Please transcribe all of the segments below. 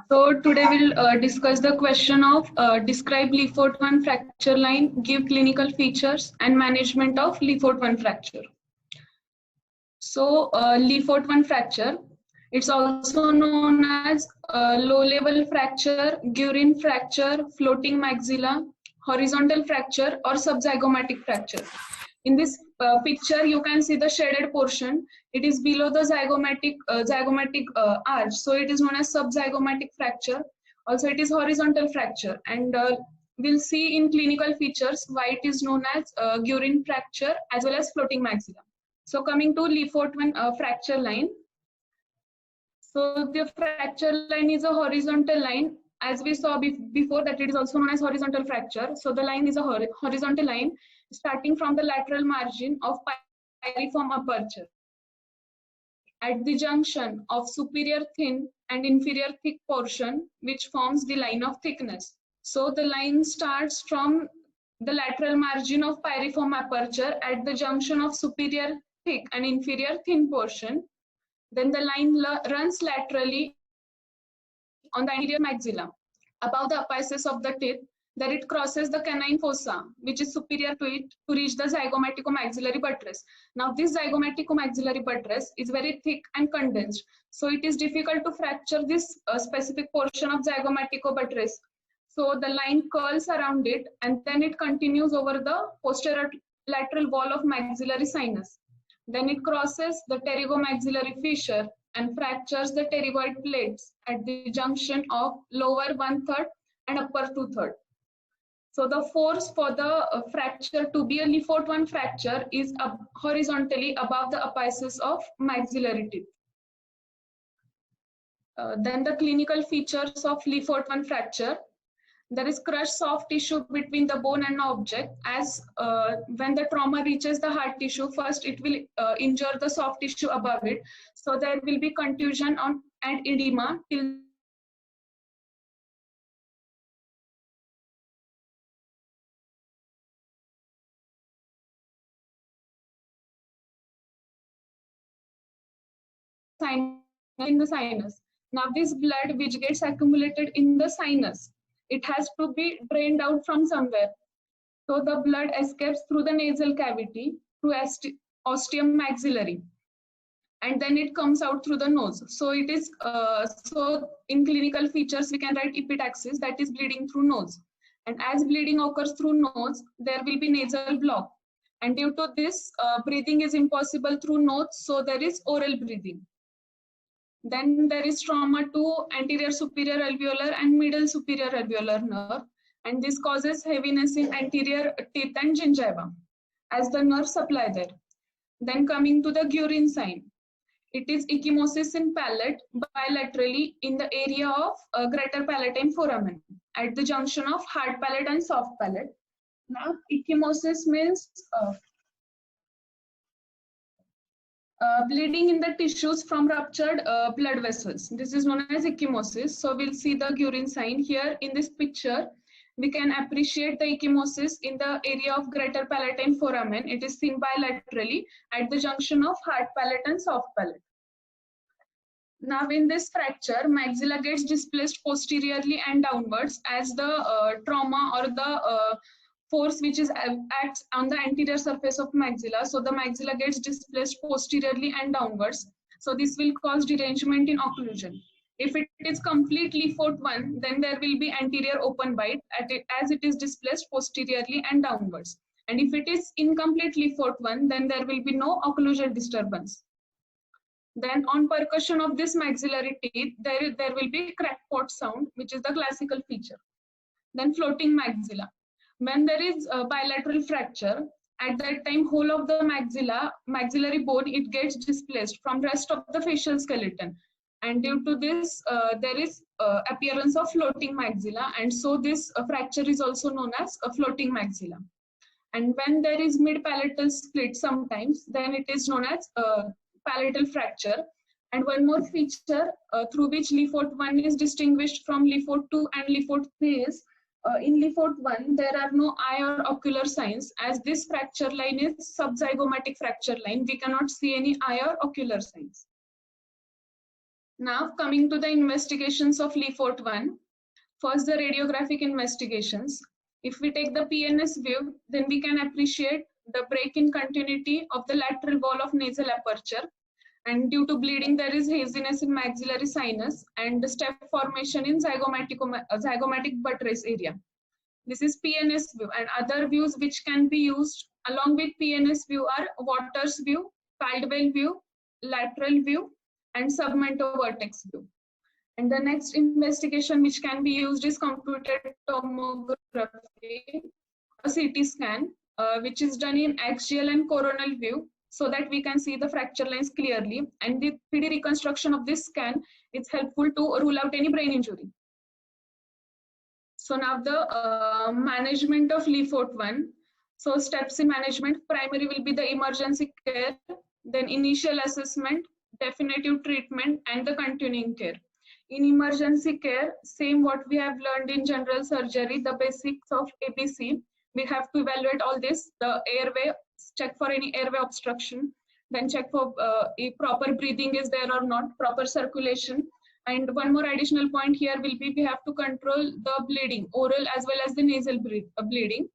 So today we'll discuss the question of describe Lefort-1 fracture line, give clinical features and management of Lefort-1 fracture. So Lefort-1 fracture, it's also known as low-level fracture, Guerin fracture, floating maxilla, horizontal fracture or subzygomatic fracture. In this picture, you can see the shaded portion. It is below the zygomatic arch, so it is known as subzygomatic fracture. Also, it is horizontal fracture, and we'll see in clinical features why it is known as Guerin fracture as well as floating maxilla. So, coming to Lefort-1 fracture line. So, the fracture line is a horizontal line. As we saw before, that it is also known as horizontal fracture. So, the line is a horizontal line starting from the lateral margin of pyriform aperture at the junction of superior thin and inferior thick portion, which forms the line of thickness. So the line starts from the lateral margin of pyriform aperture at the junction of superior thick and inferior thin portion. Then the line runs laterally on the anterior maxilla above the apices of the teeth. Then it crosses the canine fossa, which is superior to it, to reach the zygomatico-maxillary buttress. Now, this zygomatico-maxillary buttress is very thick and condensed, so it is difficult to fracture this specific portion of zygomatico buttress. So the line curls around it, and then it continues over the posterior lateral wall of maxillary sinus. Then it crosses the pterygomaxillary fissure and fractures the pterygoid plates at the junction of lower 1/3 and upper 2/3. So the force for the fracture to be a Lefort-1 fracture is horizontally above the apices of maxillary teeth. Then the clinical features of Lefort-1 fracture. There is crushed soft tissue between the bone and the object. As when the trauma reaches the hard tissue, first it will injure the soft tissue above it. So there will be contusion and edema till in the sinus. Now this blood which gets accumulated in the sinus, it has to be drained out from somewhere. So the blood escapes through the nasal cavity, through ostium maxillary, and then it comes out through the nose. So it is, so in clinical features, we can write epistaxis, that is bleeding through nose. And as bleeding occurs through nose, there will be nasal block. And due to this, breathing is impossible through nose, so there is oral breathing. Then there is trauma to anterior superior alveolar and middle superior alveolar nerve, and this causes heaviness in anterior teeth and gingiva as the nerve supply there. Then coming to the Guerin sign, it is ecchymosis in palate bilaterally in the area of greater palatine foramen at the junction of hard palate and soft palate. Now, ecchymosis means bleeding in the tissues from ruptured blood vessels. This is known as ecchymosis. So we'll see the Guerin sign here in this picture. We can appreciate the ecchymosis in the area of greater palatine foramen. It is seen bilaterally at the junction of hard palate and soft palate. Now in this fracture, maxilla gets displaced posteriorly and downwards as the trauma or the force which is acts on the anterior surface of maxilla. So the maxilla gets displaced posteriorly and downwards. So this will cause derangement in occlusion. If it is complete Lefort-1, then there will be anterior open bite as it is displaced posteriorly and downwards. And if it is incomplete Lefort-1, then there will be no occlusal disturbance. Then on percussion of this maxillary teeth, there will be crackpot sound, which is the classical feature. Then floating maxilla. When there is a bilateral fracture, at that time whole of the maxillary bone, it gets displaced from rest of the facial skeleton. And due to this, there is appearance of floating maxilla, and so this fracture is also known as a floating maxilla. And when there is mid-palatal split sometimes, then it is known as palatal fracture. And one more feature through which Lefort-1 is distinguished from Lefort-2 and Lefort-3 is in Lefort-1, there are no eye or ocular signs. As this fracture line is subzygomatic fracture line, we cannot see any eye or ocular signs. Now coming to the investigations of Lefort 1. First, the radiographic investigations. If we take the PNS view, then we can appreciate the break in continuity of the lateral wall of nasal aperture. And due to bleeding, there is haziness in maxillary sinus and step formation in zygomatic buttress area. This is PNS view, and other views which can be used along with PNS view are Waters view, Caldwell view, lateral view, and submental vertex view. And the next investigation which can be used is computed tomography, a CT scan, which is done in axial and coronal view so that we can see the fracture lines clearly. And the 3D reconstruction of this scan is helpful to rule out any brain injury. So now the management of Lefort 1. So steps in management, primary will be the emergency care, then initial assessment, definitive treatment, and the continuing care. In emergency care, same what we have learned in general surgery, the basics of ABC. We have to evaluate all this, the airway, check for any airway obstruction, then check for if proper breathing is there or not, proper circulation. And one more additional point here will be we have to control the bleeding, oral as well as the nasal bleeding.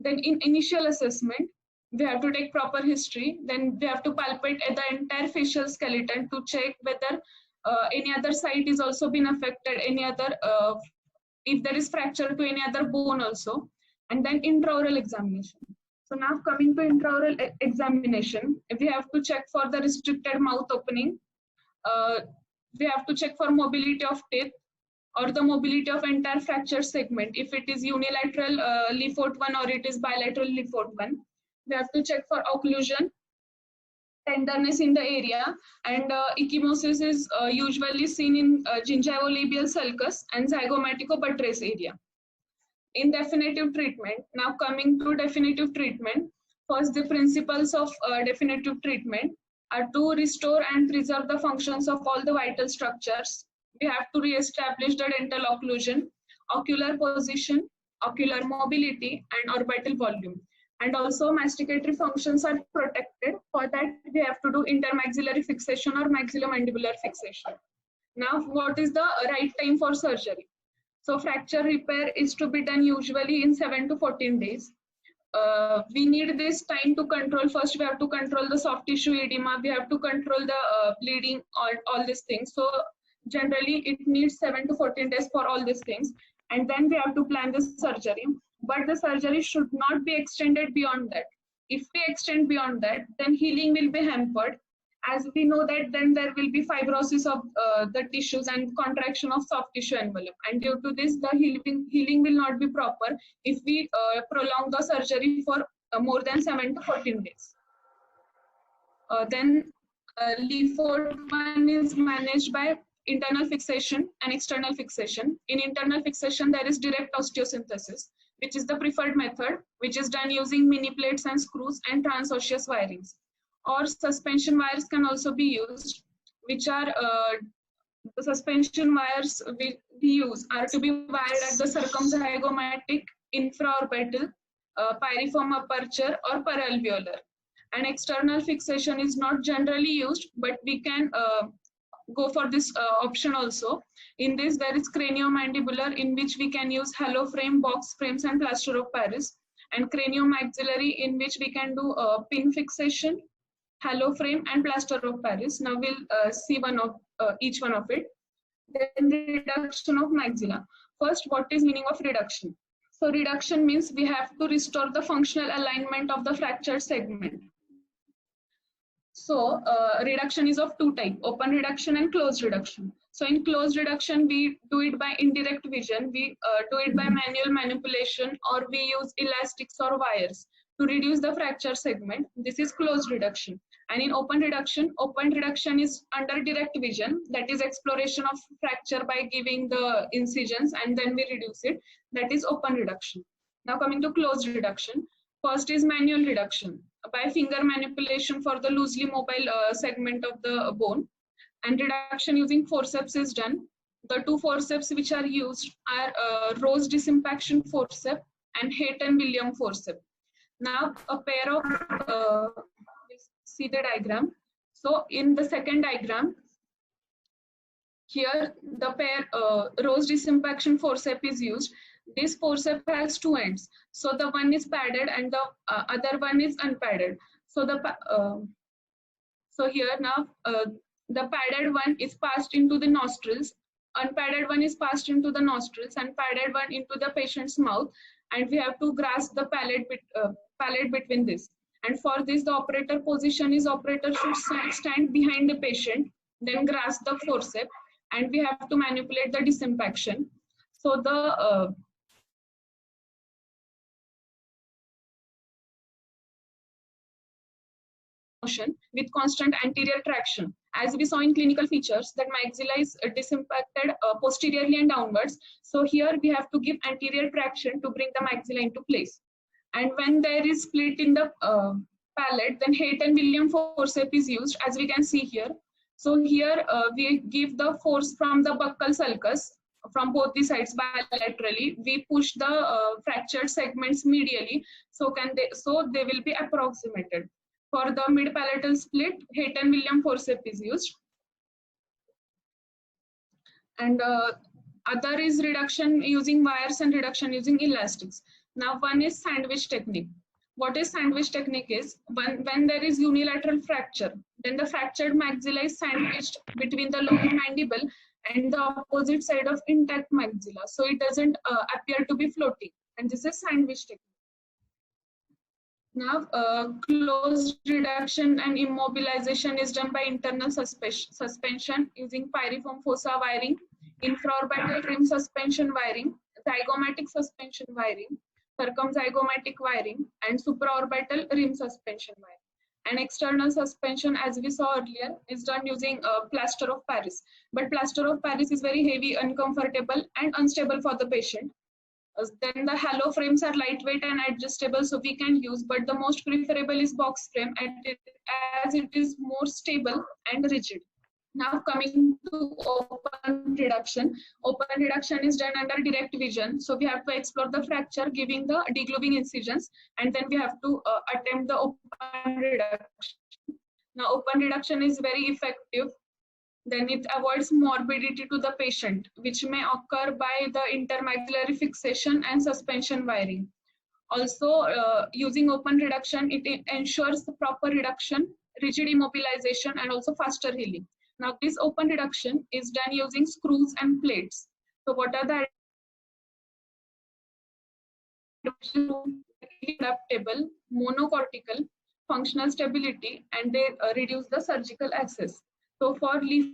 Then in initial assessment, we have to take proper history. Then we have to palpate the entire facial skeleton to check whether any other site is also been affected, any other, if there is fracture to any other bone also. And then intraoral examination. So now coming to intraoral examination, we have to check for the restricted mouth opening. We have to check for mobility of teeth or the mobility of entire fracture segment. If it is unilateral Lefort 1 or it is bilateral Lefort 1. We have to check for occlusion, tenderness in the area, and ecchymosis is usually seen in gingivolabial sulcus and zygomatico-buttress area. In definitive treatment, now coming to definitive treatment, first the principles of definitive treatment are to restore and preserve the functions of all the vital structures. We have to re-establish the dental occlusion, ocular position, ocular mobility, and orbital volume. And also masticatory functions are protected. For that, we have to do intermaxillary fixation or maxillomandibular fixation. Now, what is the right time for surgery? So fracture repair is to be done usually in 7 to 14 days. We need this time to control. First, we have to control the soft tissue edema. We have to control the bleeding, all these things. So generally, it needs 7 to 14 days for all these things. And then we have to plan the surgery. But the surgery should not be extended beyond that. If we extend beyond that, then healing will be hampered. As we know that then there will be fibrosis of the tissues and contraction of soft tissue envelope. And due to this, the healing will not be proper if we prolong the surgery for more than 7 to 14 days. Then Lefort 1 is managed by internal fixation and external fixation. In internal fixation, there is direct osteosynthesis, which is the preferred method, which is done using mini plates and screws and transosseous wirings. Or suspension wires can also be used, which are the suspension wires we use are to be wired at the circumzygomatic, infraorbital, piriform aperture, or paralveolar. And external fixation is not generally used, but we can go for this option also. In this, there is craniomandibular, in which we can use hollow frame, box frames, and plaster of Paris. And craniomaxillary, in which we can do pin fixation, hollow frame, and plaster of Paris. Now we'll see each one of it. Then reduction of maxilla. First, what is meaning of reduction? So reduction means we have to restore the functional alignment of the fractured segment. So reduction is of two types, open reduction and closed reduction. So in closed reduction, we do it by indirect vision, we do it by manual manipulation, or we use elastics or wires to reduce the fracture segment. This is closed reduction. And in open reduction is under direct vision, that is exploration of fracture by giving the incisions and then we reduce it. That is open reduction. Now coming to closed reduction. First is manual reduction by finger manipulation for the loosely mobile segment of the bone. And reduction using forceps is done. The two forceps which are used are Rose disimpaction forceps and Hayton-Williams forceps. Now a pair of see the diagram. So in the second diagram, Here, the pair rose disinfection forceps is used. This forceps has two ends. So the one is padded and the other one is unpadded. So so here now the padded one is passed into the nostrils, unpadded one is passed into the nostrils, and padded one into the patient's mouth. And we have to grasp the palate between this. And for this, the operator position is operator should stand behind the patient, then grasp the forceps, and we have to manipulate the disinfection. So the motion with constant anterior traction. As we saw in clinical features, that maxilla is disinfected posteriorly and downwards. So here we have to give anterior traction to bring the maxilla into place. And when there is split in the palate, then Hayton-Williams forceps is used, as we can see here. So here we give the force from the buccal sulcus from both the sides bilaterally. We push the fractured segments medially, so they will be approximated. For the mid-palatal split, Hayton-Williams forceps is used. And other is reduction using wires and reduction using elastics. Now one is sandwich technique. What is sandwich technique is when there is unilateral fracture, then the fractured maxilla is sandwiched between the lower mandible and the opposite side of intact maxilla. So it doesn't appear to be floating. And this is sandwich technique. Now, closed reduction and immobilization is done by internal suspension using pyriform fossa wiring, infraorbital rim suspension wiring, zygomatic suspension wiring, circumzygomatic wiring, and supraorbital rim suspension wiring. And external suspension, as we saw earlier, is done using plaster of Paris. But plaster of Paris is very heavy, uncomfortable, and unstable for the patient. Then the hollow frames are lightweight and adjustable, so we can use, but the most preferable is box frame as it is more stable and rigid. Now coming to open reduction. Open reduction is done under direct vision. So we have to explore the fracture, giving the degloving incisions, and then we have to attempt the open reduction. Now open reduction is very effective. Then it avoids morbidity to the patient, which may occur by the intermaxillary fixation and suspension wiring. Also, using open reduction, it ensures the proper reduction, rigid immobilization, and also faster healing. Now, this open reduction is done using screws and plates. So, what are the adaptable, monocortical, functional stability, and they reduce the surgical access. So for leaf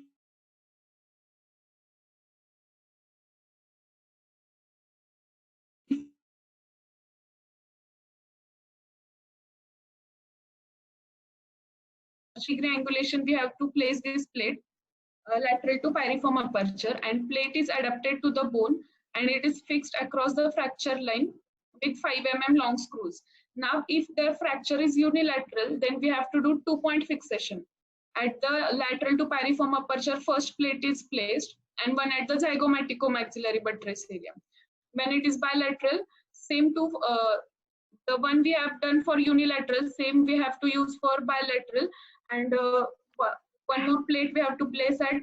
triangulation, we have to place this plate lateral to pyriform aperture, and plate is adapted to the bone and it is fixed across the fracture line with 5 mm long screws. Now, if the fracture is unilateral, then we have to do 2-point fixation. At the lateral to pyriform aperture, first plate is placed and one at the zygomaticomaxillary buttress area. When it is bilateral, same to the one we have done for unilateral, same we have to use for bilateral, and one more plate we have to place at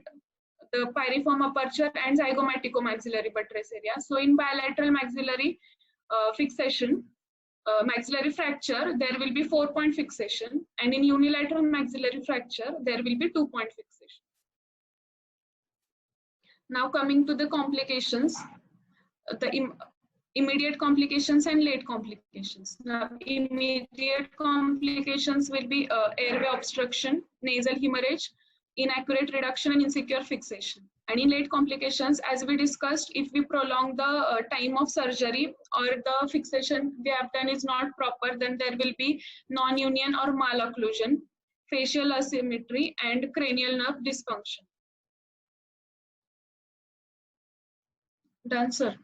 the pyriform aperture and zygomaticomaxillary buttress area. So in bilateral maxillary fixation, maxillary fracture, there will be 4-point fixation, and in unilateral maxillary fracture, there will be 2-point fixation. Now coming to the complications, the immediate complications and late complications. Now, immediate complications will be airway obstruction, nasal hemorrhage, inaccurate reduction, and insecure fixation. And in late complications, as we discussed, if we prolong the time of surgery or the fixation we have done is not proper, then there will be non-union or malocclusion, facial asymmetry, and cranial nerve dysfunction. Done, sir.